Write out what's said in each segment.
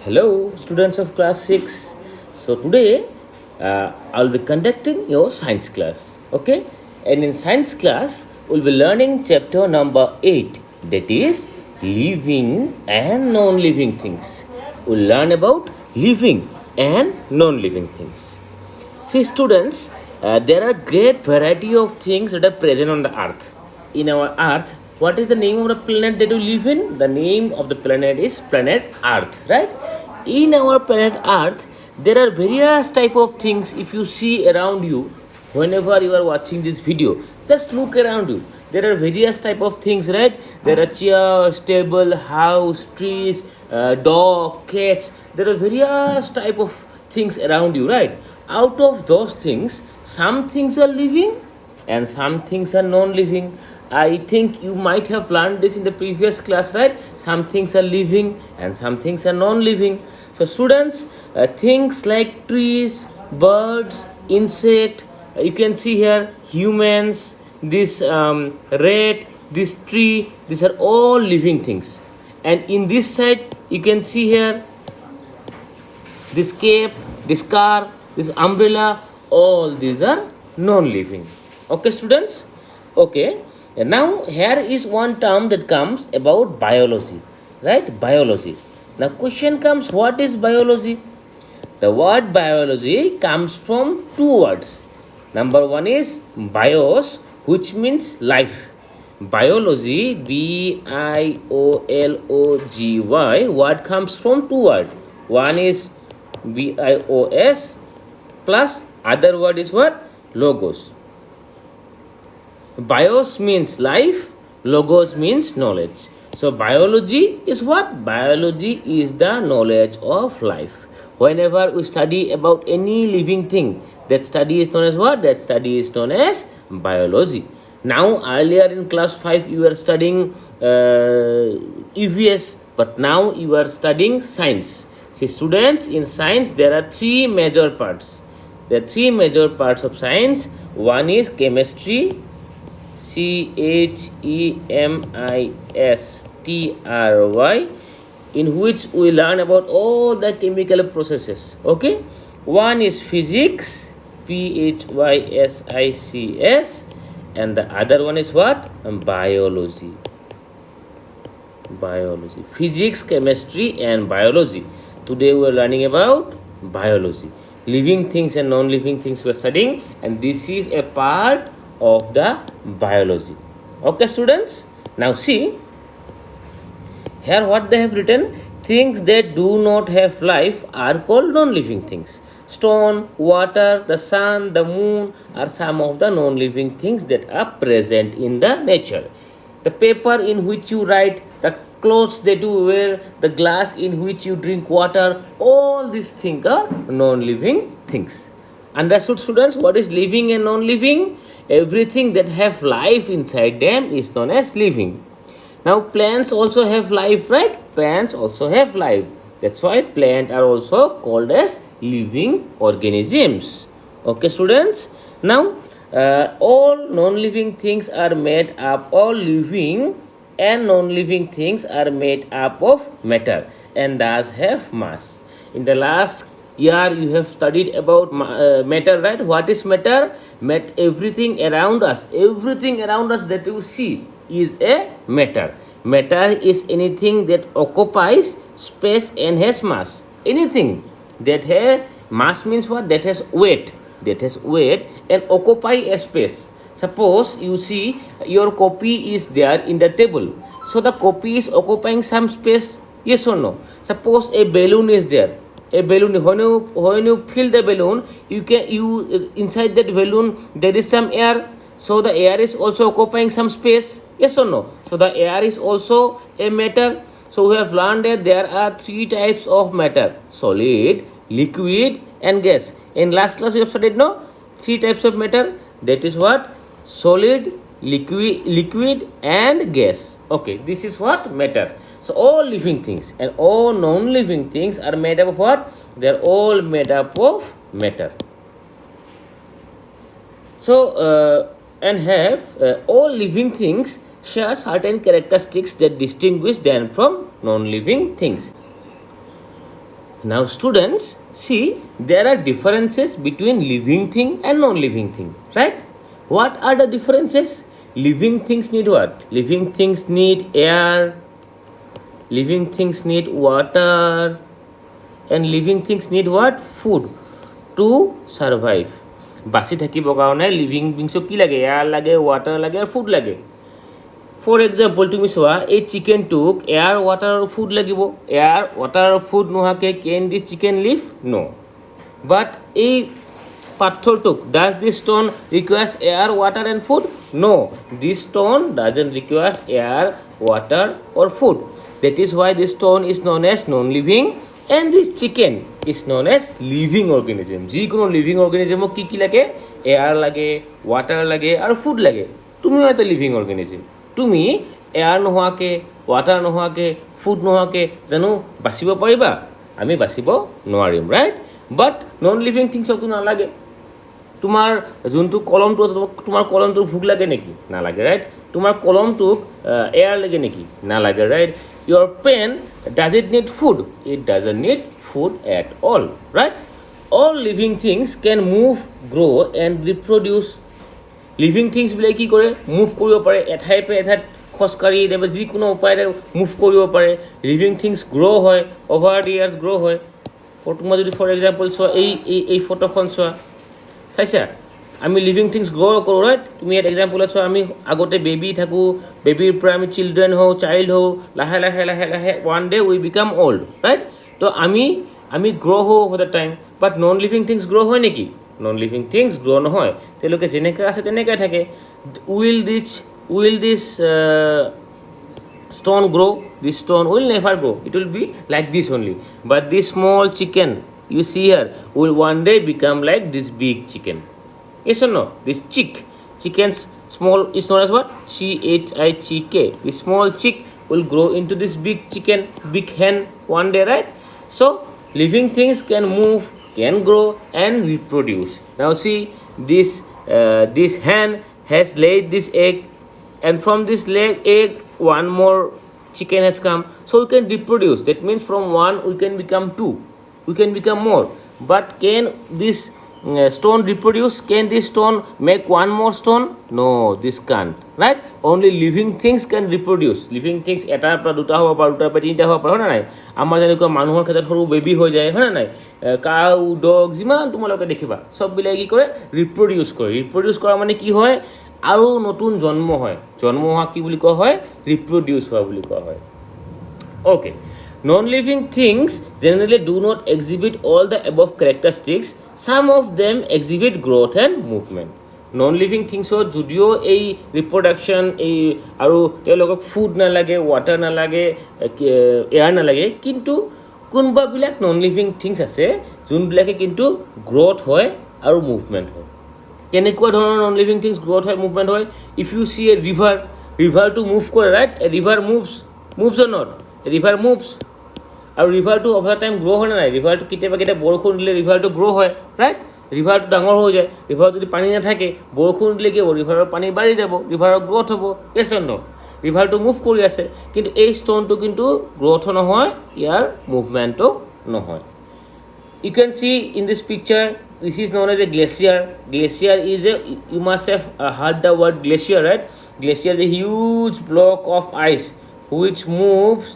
Hello, students of class 6. So, today I'll be conducting your science class. Okay, and in science class, we'll be learning chapter number 8, that is living and non living things. We'll learn about living and non living things. See, students, there are great variety of things that are present on the earth. In our earth, what is the name of the planet that we live in? The name of the planet is planet Earth, right? In our planet Earth, there are various type of things. If you see around you, whenever you are watching this video, just look around you. There are various type of things, right? There are chairs, table, house, trees, dog, cats. There are various type of things around you, right? Out of those things, some things are living and some things are non-living. I think you might have learned this in the previous class, right? Some things are living and some things are non-living. So students, things like trees, birds, insect, you can see here humans, this rat, this tree, these are all living things. And in this side, you can see here this cape, this car, this umbrella, all these are non-living. Okay, students? Okay. And now here is one term that comes about biology, right? Biology. Now question comes, what is biology? The word biology comes from two words. Number one is bios, which means life. Biology, biology, word comes from two words. One is bios plus other word is what? Logos. Bios means life, logos means knowledge. So biology is what? Biology is the knowledge of life. Whenever we study about any living thing, that study is known as what? That study is known as biology. Now earlier in class 5 you were studying EVS, but now you are studying science. See students, in science there are three major parts. There are three major parts of science. One is chemistry, chemistry, in which we learn about all the chemical processes. Okay, one is physics, physics, and the other one is what? Biology. Physics, chemistry, and biology. Today we are learning about biology. Living things and non-living things we are studying, and this is a part of the biology. Okay, students? Now see, here what they have written, things that do not have life are called non-living things. Stone, water, the sun, the moon are some of the non-living things that are present in the nature. The paper in which you write, the clothes that you wear, the glass in which you drink water, all these things are non-living things. Understood, students? What is living and non-living? Everything that have life inside them is known as living. Now plants also have life, right? Plants also have life. That's why plants are also called as living organisms. Okay, students? Now all non-living things are made up, all living and non-living things are made up of matter and thus have mass. In the last year you have studied about matter, right? What is matter? Everything around us that you see is a matter. Matter is anything that occupies space and has mass. Anything that has mass means what? That has weight and occupy a space. Suppose you see your copy is there in the table, so the copy is occupying some space, yes or no? Suppose a balloon is there, a balloon, when you fill the balloon, inside that balloon there is some air, so the air is also occupying some space, yes or no? So the air is also a matter. So we have learned that there are three types of matter: solid, liquid, and gas. In last class we have studied, no, three types of matter, that is what? Solid, liquid, and gas. Okay, this is what matters. So all living things and all non-living things are made up of what? They are all made up of matter. So and have all living things share certain characteristics that distinguish them from non-living things. Now students, see, there are differences between living thing and non-living thing, right? What are the differences? Living things need what? Living things need air, living things need water, and living things need what? Food to survive. বাচি থাকিবৰ কাৰণে living বিংছক কি লাগে? Air লাগে, water লাগে আৰু food লাগে। For example তুমি চোৱা, এই চিকেনটোক এয়াৰ ৱাটাৰ আৰু ফুড লাগিব। এয়াৰ ৱাটাৰ আৰু ফুড নোহোৱাকৈ can this chicken live? No'. But এই পাথৰটোক, does this stone requires air water and food? No', this stone doesn't requires air water or food. That is why this stone is known as non-living and this chicken is known as living organism. যিকোনো living অৰ্গেনিজমক কি কি লাগে? Air লাগে, water লাগে আৰু food লাগে। তুমিও এটা লিভিং অৰ্গেনিজম। তুমি এয়াৰ নোহোৱাকৈ, ৱাটাৰ নোহোৱাকৈ, ফুড নোহোৱাকৈ জানো বাচিব পাৰিবা? আমি বাচিব নোৱাৰিম, ৰাইট? বাট নন লিভিং থিংছকতো নালাগে। তোমাৰ যোনটো কলমটো, তোমাৰ কলমটোৰ ভোক লাগে নেকি? নালাগে, ৰাইট? তোমাৰ কলমটোক এয়াৰ লাগে নেকি? নালাগে, right? Your pen, does it need food? It doesn't need food at all, right? All living things can move, grow and reproduce. Living things বিলাক কি কৰে? মুভ কৰিব পাৰে, এঠাইৰ পৰা এঠাইত খোজকাঢ়ি নাইবা যিকোনো উপায়েৰে মুভ কৰিব পাৰে। লিভিং থিংছ গ্ৰ' হয়, অভাৰ দি ইয়াৰ্ছ গ্ৰ' হয়। মই যদি ফৰ এক্সাম্পল চোৱা, এই ফটোখন চোৱা, চাইছা? আমি লিভিং থিংছ গ্ৰ' কৰোঁ, ৰাইট? তুমি ইয়াত এক্সাম্পলত চোৱা, আমি আগতে বেবী থাকোঁ, বেবীৰ পৰা আমি চিলড্ৰেন হওঁ, চাইল্ড হওঁ, লাহে লাহে লাহে লাহে one day we become old, right? তো আমি গ্ৰ' হওঁ over the time. But non living things grow' হয় নেকি? নন লিভিং থিংছ গ্ৰ' নহয়। তেওঁলোকে যেনেকৈ আছে তেনেকৈ থাকে। উইল দিছ stone grow? This stone will never grow. It will be like this only. But this small chicken you see here will one day become like this big chicken. Yes or no? This chicken's small is known as what? CHICK. This small chick will grow into this big chicken, big hen one day, right? So living things can move, can grow and reproduce. Now see, this hen has laid this egg, and from this egg one more chicken has come, so we can reproduce. That means from one we can become two, we can become more. But can this stone reproduce? Can this stone make one more stone? No, this can't, right? Only living things can reproduce. Living things এটাৰ পৰা দুটা হ'ব পাৰে, দুটাৰ পৰা তিনিটা হ'ব পাৰে, হয় না নাই? আমাৰ যেনেকুৱা মানুহৰ ক্ষেত্ৰত সৰু বেবী হৈ যায়, হয় না নাই? কাউ, ডগ, যিমান তোমালোকে দেখিবা চববিলাক কি কৰে? ৰিপ্ৰডিউচ কৰে। ৰিপ্ৰডিউচ কৰা মানে কি হয়? আৰু নতুন জন্ম হয়। জন্ম হোৱা কি বুলি কোৱা হয়? ৰিপ্ৰডিউচ হোৱা বুলি কোৱা হয়। Okay. Non-living things generally do not exhibit all the above characteristics. Some of them exhibit growth and movement. Non-living things যদিও এই ৰিপ্ৰডাকশ্যন, এই আৰু তেওঁলোকক ফুড নালাগে, ৱাটাৰ নালাগে, এয়াৰ নালাগে, কিন্তু কোনোবাবিলাক নন লিভিং থিংছ আছে যোনবিলাকে কিন্তু গ্ৰথ হয় আৰু মুভমেণ্ট হয়। কেনেকুৱা ধৰণৰ নন লিভিং থিংছ গ্ৰথ হয়, মুভমেণ্ট হয়? ইফ ইউ চি এ ৰিভাৰটো মুভ কৰে, right? A river moves or not? River moves. আৰু ৰিভাৰটো অভাৰ টাইম গ্ৰ' হয় নে নাই? ৰিভাৰটো কেতিয়াবা বৰষুণ দিলে ৰিভাৰটো গ্ৰ' হয়, ৰাইট? ৰিভাৰটো ডাঙৰ হৈ যায়। ৰিভাৰত যদি পানী নাথাকে, বৰষুণ দিলে কি হ'ব? ৰিভাৰৰ পানী বাঢ়ি যাব, ৰিভাৰৰ গ্ৰ'থ হ'ব। য়েছ অৰ ন'? ৰিভাৰটো মুভ কৰি আছে, কিন্তু এই ষ্ট'নটো কিন্তু গ্ৰ'থো নহয়, ইয়াৰ মুভমেণ্টো নহয়। You can see in this picture, this is known as a glacier. Glacier is you must have heard the word glacier, right? Glacier is a huge block of ice which moves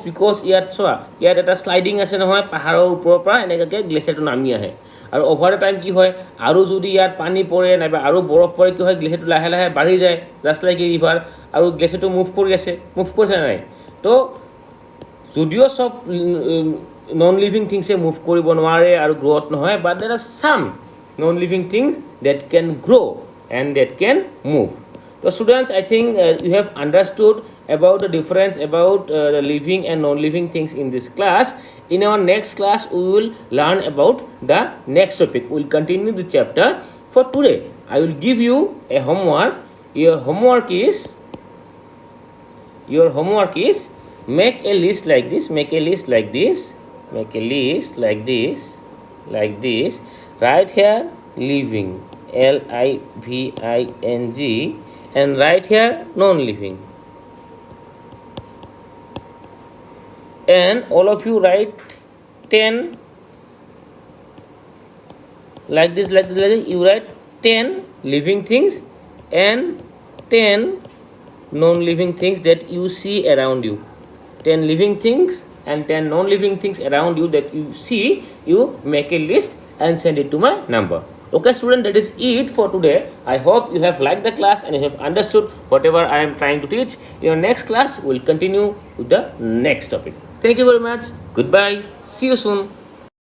because ইয়াত চোৱা, ইয়াত এটা sliding আছে নহয়, পাহাৰৰ ওপৰৰ পৰা এনেকৈ গ্লেচিয়াৰটো নামি আহে। আৰু অভাৰ দ্য টাইম কি হয়? আৰু যদি ইয়াত পানী পৰে নাইবা আৰু বৰফ পৰে, কি হয়? গ্লেচিয়াৰটো লাহে লাহে বাঢ়ি যায়, জাষ্ট লাইক এ ৰিভাৰ। আৰু গ্লেচিয়াৰটো মুভ কৰি আছে, মুভ কৰিছে নাই? তো যদিও চব নন লিভিং থিংছে মুভ কৰিব নোৱাৰে আৰু গ্ৰ'থ নহয়, বাট দেৰ আৰ চাম নন লিভিং থিংছ দেট কেন গ্ৰ' এণ্ড দেট কেন move. So students, I think you have understood about the difference about the living and non-living things in this class. In our next class, we will learn about the next topic. We will continue the chapter. For today, I will give you a homework. Your homework is make a list like this. Make a list like this. Make a list like this. Like this. Right here, living. LIVING. And right here non-living. And all of you write 10, like this, you write 10 living things and 10 non-living things that you see around you. 10 living things and 10 non-living things around you that you see, you make a list and send it to my number. Okay student, that is it for today. I hope you have liked the class and you have understood whatever I am trying to teach. In your next class, we'll continue with the next topic. Thank you very much. Goodbye. See you soon.